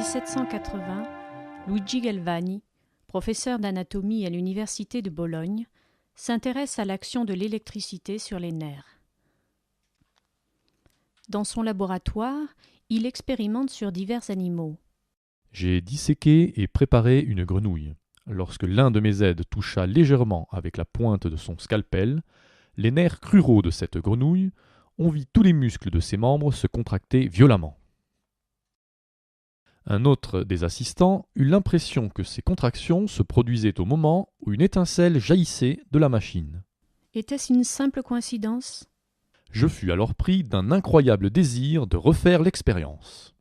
1780, Luigi Galvani, professeur d'anatomie à l'université de Bologne, s'intéresse à l'action de l'électricité sur les nerfs. Dans son laboratoire, il expérimente sur divers animaux. J'ai disséqué et préparé une grenouille. Lorsque l'un de mes aides toucha légèrement avec la pointe de son scalpel, les nerfs cruraux de cette grenouille, on vit tous les muscles de ses membres se contracter violemment. Un autre des assistants eut l'impression que ces contractions se produisaient au moment où une étincelle jaillissait de la machine. Était-ce une simple coïncidence ? Je fus alors pris d'un incroyable désir de refaire l'expérience.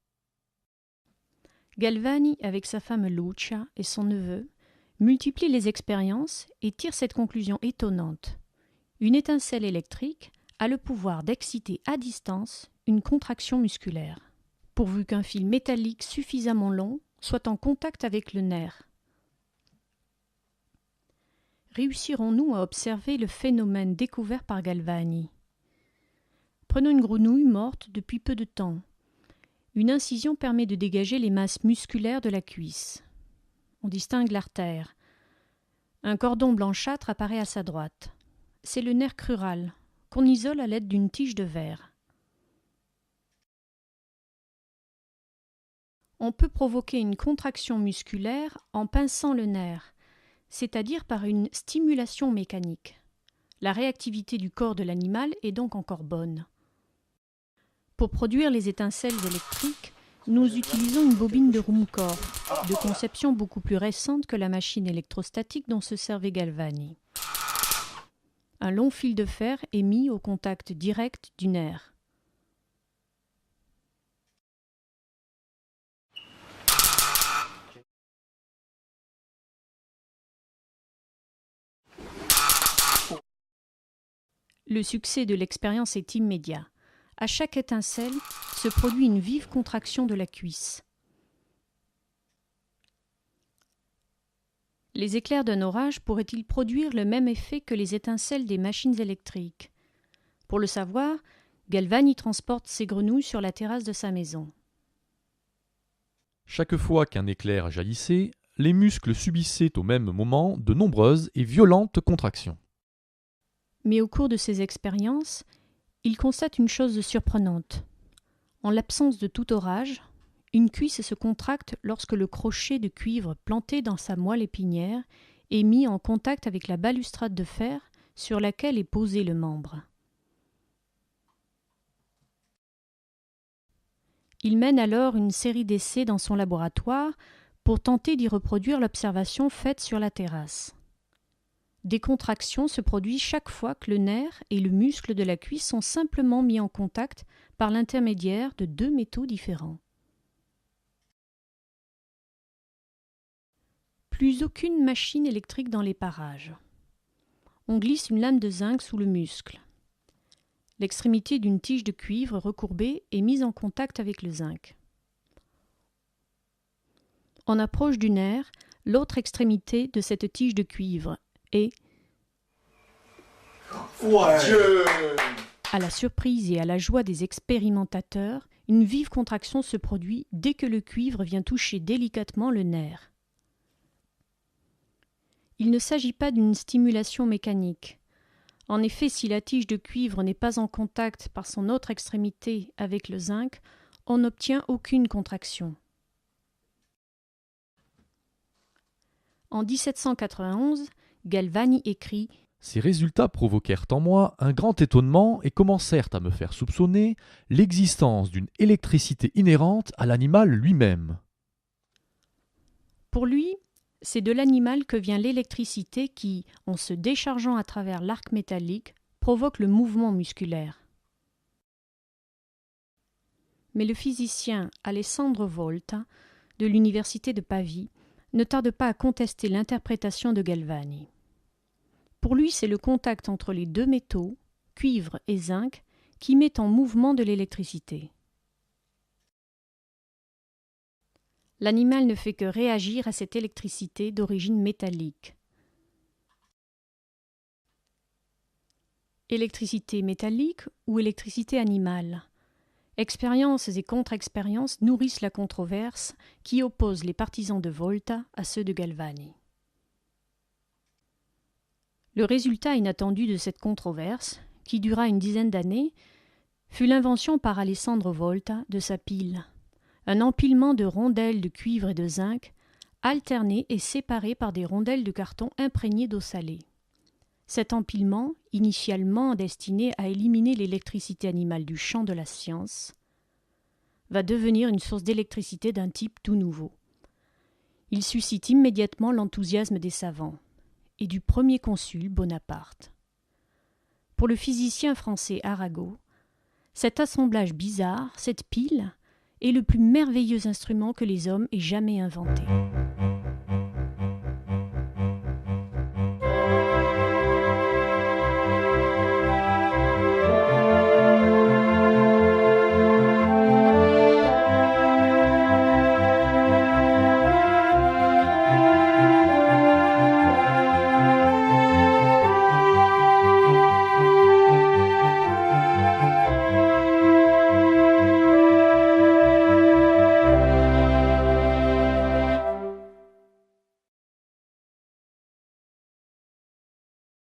Galvani, avec sa femme Lucia et son neveu, multiplie les expériences et tire cette conclusion étonnante. Une étincelle électrique a le pouvoir d'exciter à distance une contraction musculaire, pourvu qu'un fil métallique suffisamment long soit en contact avec le nerf. Réussirons-nous à observer le phénomène découvert par Galvani ? Prenons une grenouille morte depuis peu de temps. Une incision permet de dégager les masses musculaires de la cuisse. On distingue l'artère. Un cordon blanchâtre apparaît à sa droite. C'est le nerf crural, qu'on isole à l'aide d'une tige de verre. On peut provoquer une contraction musculaire en pinçant le nerf, c'est-à-dire par une stimulation mécanique. La réactivité du corps de l'animal est donc encore bonne. Pour produire les étincelles électriques, nous utilisons une bobine de Rumcore, de conception beaucoup plus récente que la machine électrostatique dont se servait Galvani. Un long fil de fer est mis au contact direct du nerf. Le succès de l'expérience est immédiat. À chaque étincelle se produit une vive contraction de la cuisse. Les éclairs d'un orage pourraient-ils produire le même effet que les étincelles des machines électriques ? Pour le savoir, Galvani transporte ses grenouilles sur la terrasse de sa maison. Chaque fois qu'un éclair jaillissait, les muscles subissaient au même moment de nombreuses et violentes contractions. Mais au cours de ses expériences, il constate une chose surprenante. En l'absence de tout orage, une cuisse se contracte lorsque le crochet de cuivre planté dans sa moelle épinière est mis en contact avec la balustrade de fer sur laquelle est posé le membre. Il mène alors une série d'essais dans son laboratoire pour tenter d'y reproduire l'observation faite sur la terrasse. Des contractions se produisent chaque fois que le nerf et le muscle de la cuisse sont simplement mis en contact par l'intermédiaire de deux métaux différents. Plus aucune machine électrique dans les parages. On glisse une lame de zinc sous le muscle. L'extrémité d'une tige de cuivre recourbée est mise en contact avec le zinc. On approche du nerf l'autre extrémité de cette tige de cuivre et, à la surprise et à la joie des expérimentateurs, une vive contraction se produit dès que le cuivre vient toucher délicatement le nerf. Il ne s'agit pas d'une stimulation mécanique. En effet, si la tige de cuivre n'est pas en contact par son autre extrémité avec le zinc, on n'obtient aucune contraction. En 1791, Galvani écrit « Ces résultats provoquèrent en moi un grand étonnement et commencèrent à me faire soupçonner l'existence d'une électricité inhérente à l'animal lui-même. » Pour lui, c'est de l'animal que vient l'électricité qui, en se déchargeant à travers l'arc métallique, provoque le mouvement musculaire. Mais le physicien Alessandro Volta, de l'université de Pavie, ne tarde pas à contester l'interprétation de Galvani. Pour lui, c'est le contact entre les deux métaux, cuivre et zinc, qui met en mouvement de l'électricité. L'animal ne fait que réagir à cette électricité d'origine métallique. Électricité métallique ou électricité animale ? Expériences et contre-expériences nourrissent la controverse qui oppose les partisans de Volta à ceux de Galvani. Le résultat inattendu de cette controverse, qui dura une dizaine d'années, fut l'invention par Alessandro Volta de sa pile, un empilement de rondelles de cuivre et de zinc, alternées et séparées par des rondelles de carton imprégnées d'eau salée. Cet empilement, initialement destiné à éliminer l'électricité animale du champ de la science, va devenir une source d'électricité d'un type tout nouveau. Il suscite immédiatement l'enthousiasme des savants et du premier consul Bonaparte. Pour le physicien français Arago, cet assemblage bizarre, cette pile, est le plus merveilleux instrument que les hommes aient jamais inventé.